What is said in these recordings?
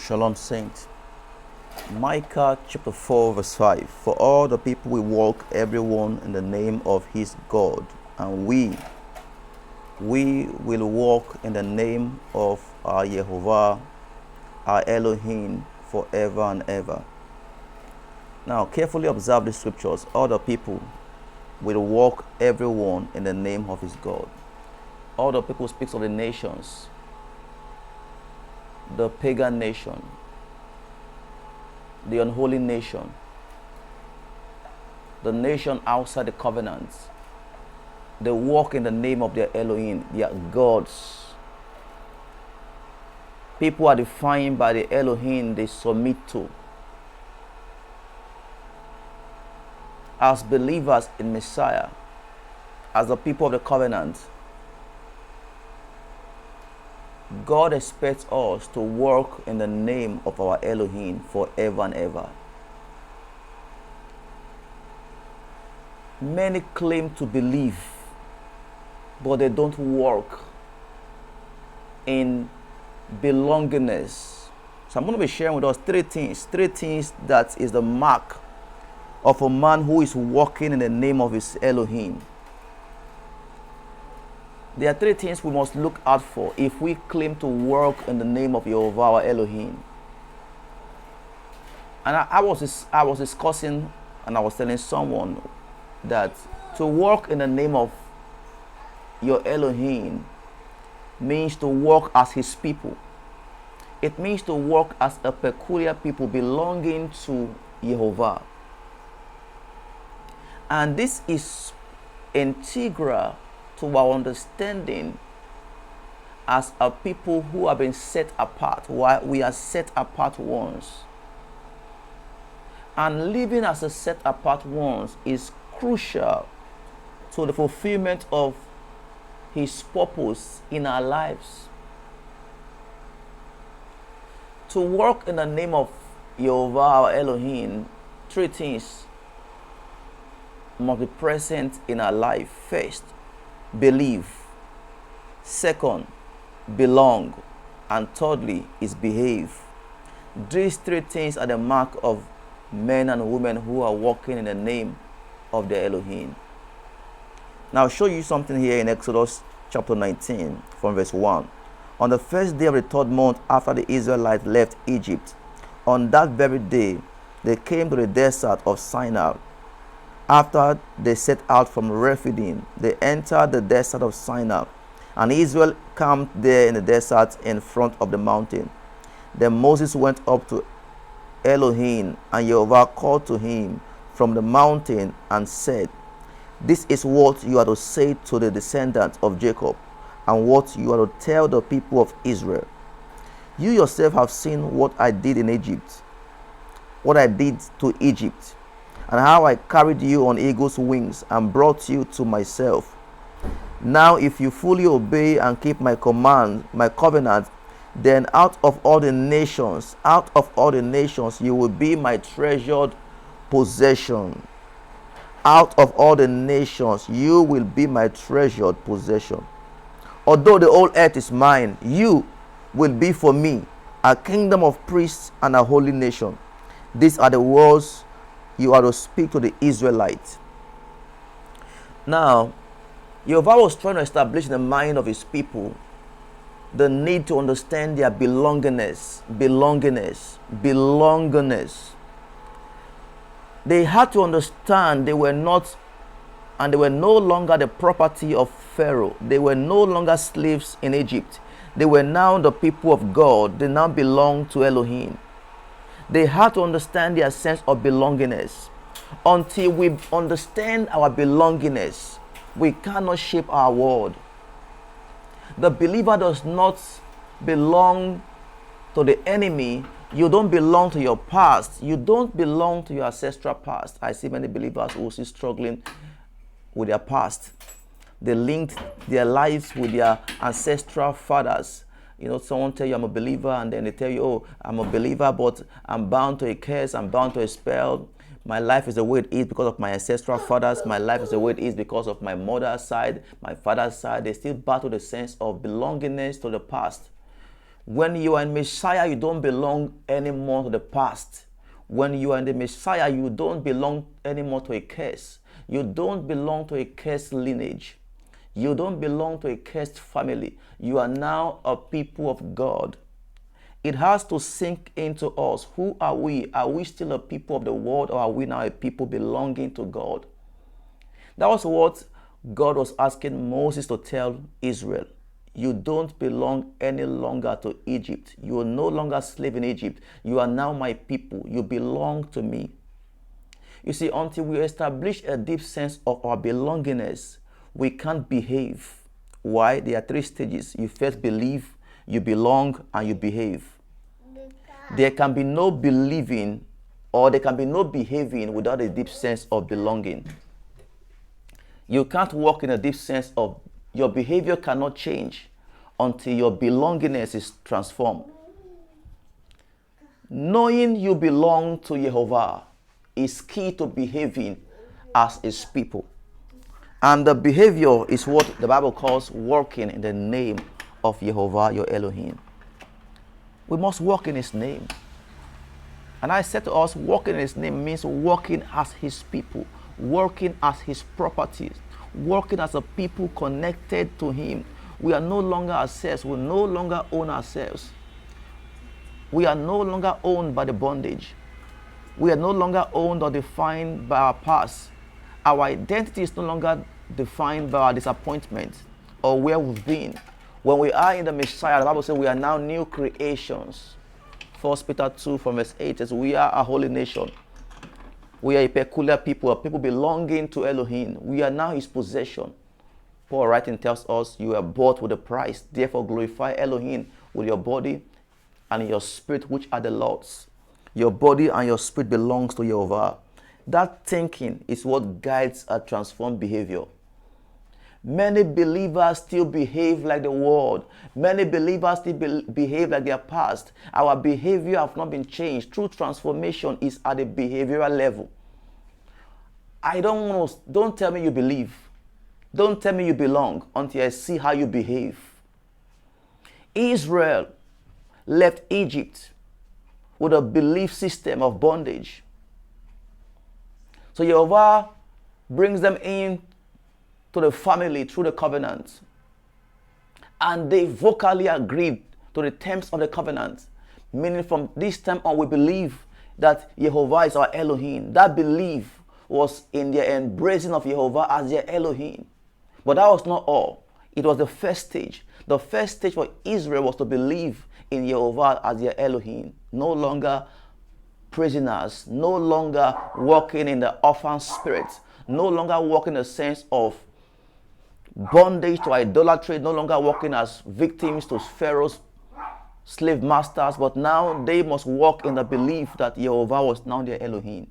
Shalom, saints. Micah chapter 4 verse 5. For all the people will walk, everyone in the name of his God, and we will walk in the name of our Yehovah, our Elohim, forever and ever. Now, carefully observe the scriptures. All the people will walk, everyone in the name of his God. All the people speaks of the nations, the pagan nation, the unholy nation, the nation outside the covenant. They walk in the name of their Elohim, their gods. People are defined by the Elohim they submit to. As believers in Messiah, as the people of the covenant, God expects us to walk in the name of our Elohim forever and ever. Many claim to believe, but they don't walk in belongingness. So I'm going to be sharing with us three things that is the mark of a man who is walking in the name of his Elohim. There are three things we must look out for if we claim to walk in the name of Yehovah, our Elohim. And I was discussing, and I was telling someone that to walk in the name of your Elohim means to walk as his people. It means to walk as a peculiar people belonging to Yehovah. And this is integral to our understanding as a people who have been set apart. Why we are set apart ones. And living as a set apart ones is crucial to the fulfillment of his purpose in our lives. To walk in the name of Yehovah, our Elohim, three things must be present in our life. First, believe. Second, belong. And thirdly, is behave. These three things are the mark of men and women who are walking in the name of the Elohim. Now I'll show you something here in Exodus chapter 19 from verse 1. On the first day of the third month after the Israelites left Egypt, on that very day they came to the desert of Sinai. After they set out from Rephidim, they entered the desert of Sinai, and Israel camped there in the desert in front of the mountain. Then Moses went up to Elohim, and Yehovah called to him from the mountain and said, "This is what you are to say to the descendants of Jacob, and what you are to tell the people of Israel. You yourself have seen what I did in Egypt, what I did to Egypt, and how I carried you on eagle's wings and brought you to myself. Now if you fully obey and keep my command, my covenant, then out of all the nations, you will be my treasured possession. Out of all the nations, you will be my treasured possession. Although the whole earth is mine, you will be for me a kingdom of priests and a holy nation. These are the words you are to speak to the Israelites." Now, Yehovah was trying to establish in the mind of his people the need to understand their belongingness. They had to understand they were not, and they were no longer the property of Pharaoh. They were no longer slaves in Egypt. They were now the people of God. They now belong to Elohim. They had to understand their sense of belongingness. Until we understand our belongingness, we cannot shape our world. The believer does not belong to the enemy. You don't belong to your past. You don't belong to your ancestral past. I see many believers who are still struggling with their past. They linked their lives with their ancestral fathers. You know, someone tell you I'm a believer, and then they tell you, oh, I'm a believer, but I'm bound to a curse, I'm bound to a spell. My life is the way it is because of my ancestral fathers. My life is the way it is because of my mother's side, my father's side. They still battle the sense of belongingness to the past. When you are in Messiah, you don't belong anymore to the past. When you are in the Messiah, you don't belong anymore to a curse. You don't belong to a cursed lineage. You don't belong to a cursed family. You are now a people of God. It has to sink into us. Who are we? Are we still a people of the world, or are we now a people belonging to God? That was what God was asking Moses to tell Israel. You don't belong any longer to Egypt. You are no longer slave in Egypt. You are now my people. You belong to me. You see, until we establish a deep sense of our belongingness, we can't behave. Why? There are three stages. You first believe, you belong, and you behave. There can be no believing, or there can be no behaving without a deep sense of belonging. You can't walk in a deep sense of, your behavior cannot change until your belongingness is transformed. Knowing you belong to Jehovah is key to behaving as his people. And the behavior is what the Bible calls walking in the name of Jehovah, your Elohim. We must walk in his name. And I said to us, walking in his name means walking as his people, working as his properties, working as a people connected to him. We are no longer ourselves. We no longer own ourselves. We are no longer owned by the bondage. We are no longer owned or defined by our past. Our identity is no longer defined by our disappointment or where we've been. When we are in the Messiah, the Bible says we are now new creations. 1 Peter 2 from verse 8 says we are a holy nation. We are a peculiar people, a people belonging to Elohim. We are now his possession. Paul writing tells us you are bought with a price. Therefore glorify Elohim with your body and your spirit, which are the Lord's. Your body and your spirit belongs to Jehovah. That thinking is what guides a transformed behavior. Many believers still behave like the world. Many believers still behave like their past. Our behavior has not been changed. True transformation is at the behavioral level. Don't tell me you believe. Don't tell me you belong until I see how you behave. Israel left Egypt with a belief system of bondage. So Jehovah brings them in to the family through the covenant. And they vocally agreed to the terms of the covenant. Meaning from this time on, we believe that Jehovah is our Elohim. That belief was in their embracing of Jehovah as their Elohim. But that was not all. It was the first stage. The first stage for Israel was to believe in Jehovah as their Elohim. No longer prisoners, no longer walking in the orphan spirit, no longer walking in the sense of bondage to idolatry, no longer walking as victims to Pharaoh's slave masters, but now they must walk in the belief that Jehovah was now their Elohim.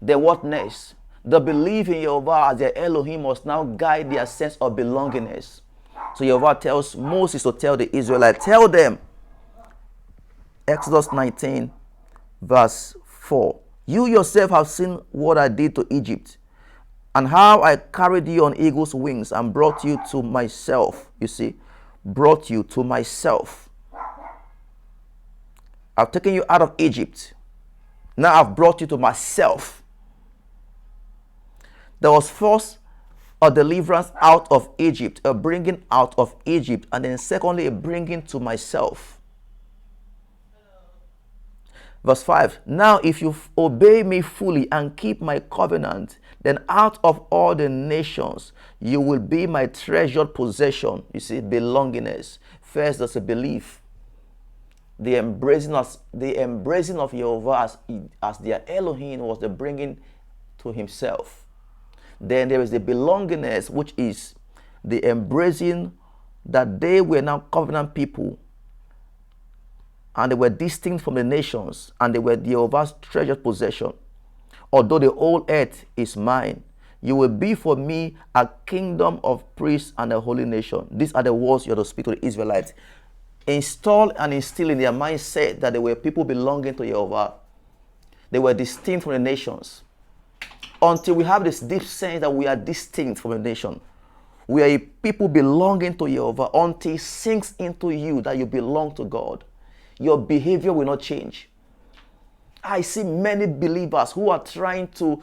Then what next? The belief in Jehovah as their Elohim must now guide their sense of belongingness. So Jehovah tells Moses to tell the Israelites, tell them, Exodus 19 verse 4, you yourself have seen what I did to Egypt, and how I carried you on eagle's wings and brought you to myself. You see, brought you to myself. I've taken you out of Egypt. Now I've brought you to myself. There was first a deliverance out of Egypt, a bringing out of Egypt, and then secondly, a bringing to myself. Verse 5, now if you obey me fully and keep my covenant, then out of all the nations you will be my treasured possession. You see, belongingness. First, there's a belief. The embracing of Jehovah as their Elohim was the bringing to himself. Then there is the belongingness, which is the embracing that they were now covenant people, and they were distinct from the nations, and they were Jehovah's treasured possession. Although the whole earth is mine, you will be for me a kingdom of priests and a holy nation. These are the words you have to speak to the Israelites. Install and instill in their mindset that they were people belonging to Jehovah. They were distinct from the nations. Until we have this deep sense that we are distinct from the nation, We are a people belonging to Jehovah until it sinks into you that you belong to God. Your behavior will not change. I see many believers who are trying to,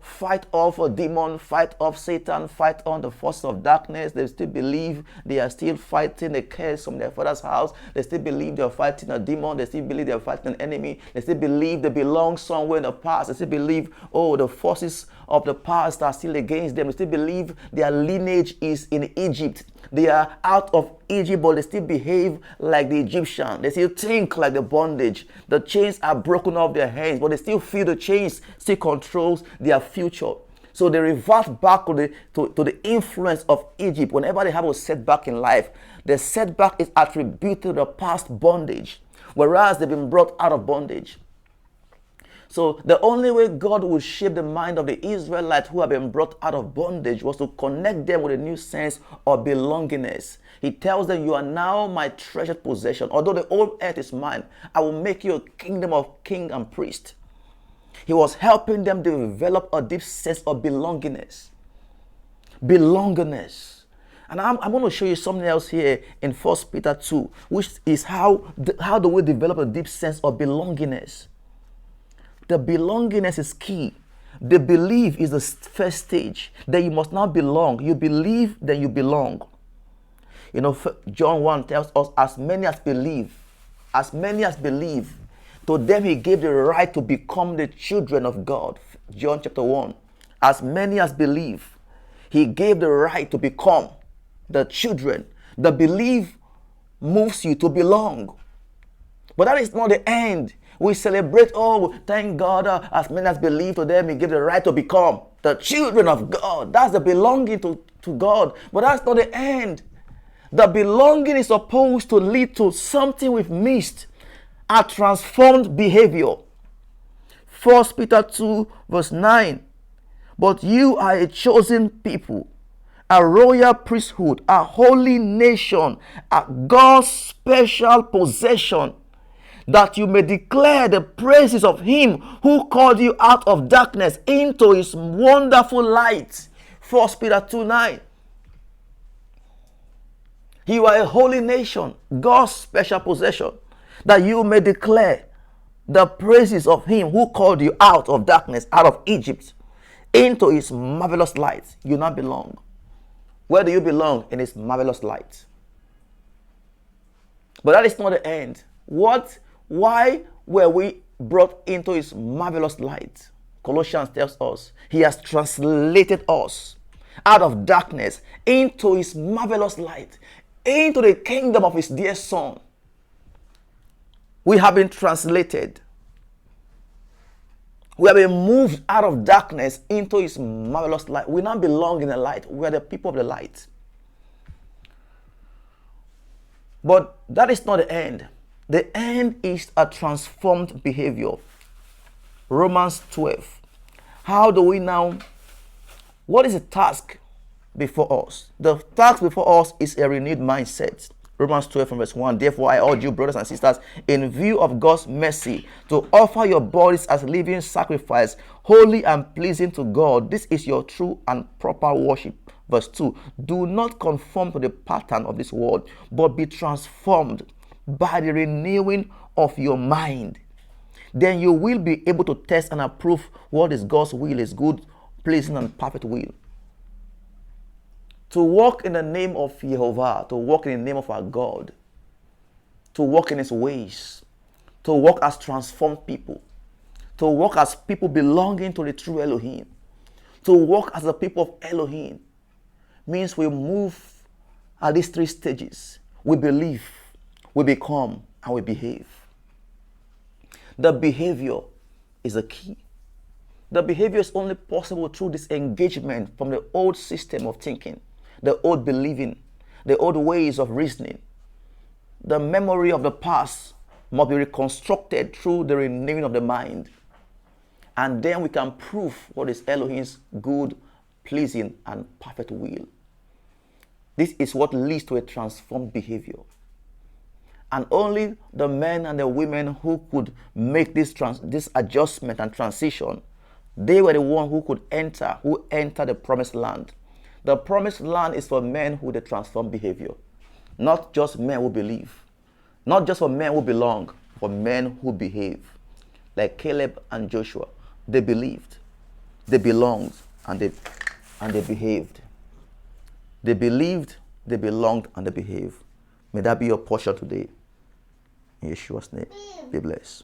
fight off a demon, fight off Satan, fight on the forces of darkness. They still believe they are still fighting a curse from their father's house. They still believe they are fighting a demon. They still believe they are fighting an enemy. They still believe they belong somewhere in the past. They still believe, the forces of the past are still against them. They still believe their lineage is in Egypt. They are out of Egypt, but they still behave like the Egyptian. They still think like the bondage. The chains are broken off their hands, but they still feel the chains still controls their future. So they revert back to the influence of Egypt. Whenever they have a setback in life, the setback is attributed to the past bondage, whereas they've been brought out of bondage. So the only way God would shape the mind of the Israelites who have been brought out of bondage was to connect them with a new sense of belongingness. He tells them, you are now my treasured possession. Although the old earth is mine, I will make you a kingdom of king and priest. He was helping them develop a deep sense of belongingness. Belongingness. And I'm going to show you something else here in 1 Peter 2, which is how do we develop a deep sense of belongingness. The belongingness is key. The belief is the first stage. Then you must not belong. You believe, then you belong. John 1 tells us, as many as believe, to them he gave the right to become the children of God. John chapter 1. As many as believe, he gave the right to become the children. The belief moves you to belong. But that is not the end. We celebrate, thank God, as many as believe, to them he gave the right to become the children of God. That's the belonging to God. But that's not the end. The belonging is supposed to lead to something we've missed, a transformed behavior. 1 Peter 2 verse 9. But you are a chosen people, a royal priesthood, a holy nation, a God's special possession, that you may declare the praises of him who called you out of darkness into his wonderful light. 1 Peter 2:9. You are a holy nation, God's special possession, that you may declare the praises of him who called you out of darkness, out of Egypt, into his marvelous light. You now belong. Where do you belong? In his marvelous light. But that is not the end. Why were we brought into his marvelous light? Colossians tells us he has translated us out of darkness into his marvelous light, into the kingdom of his dear son. We have been translated. We have been moved out of darkness into his marvelous light. We now belong in the light. We are the people of the light. But that is not the end. The end is a transformed behavior. Romans 12. How do we now, what is the task before us? The task before us is a renewed mindset. Romans 12 from verse 1. Therefore, I urge you, brothers and sisters, in view of God's mercy, to offer your bodies as living sacrifice, holy and pleasing to God. This is your true and proper worship. Verse 2. Do not conform to the pattern of this world, but be transformed by the renewing of your mind. Then you will be able to test and approve what is God's will, is good, pleasing, and perfect will. To walk in the name of Jehovah, to walk in the name of our God, to walk in his ways, to walk as transformed people, to walk as people belonging to the true Elohim, to walk as the people of Elohim, means we move at these three stages. We believe, we become, and we behave. The behavior is the key. The behavior is only possible through this engagement from the old system of thinking, the old believing, the old ways of reasoning. The memory of the past must be reconstructed through the renewing of the mind. And then we can prove what is Elohim's good, pleasing, and perfect will. This is what leads to a transformed behavior. And only the men and the women who could make this adjustment and transition, they were the one who could enter the promised land. The promised land is for men who they transform behavior. Not just men who believe. Not just for men who belong, for men who behave. Like Caleb and Joshua. They believed. They belonged. And they behaved. They believed, they belonged, and they behaved. May that be your portion today. In Yeshua's name. Be blessed.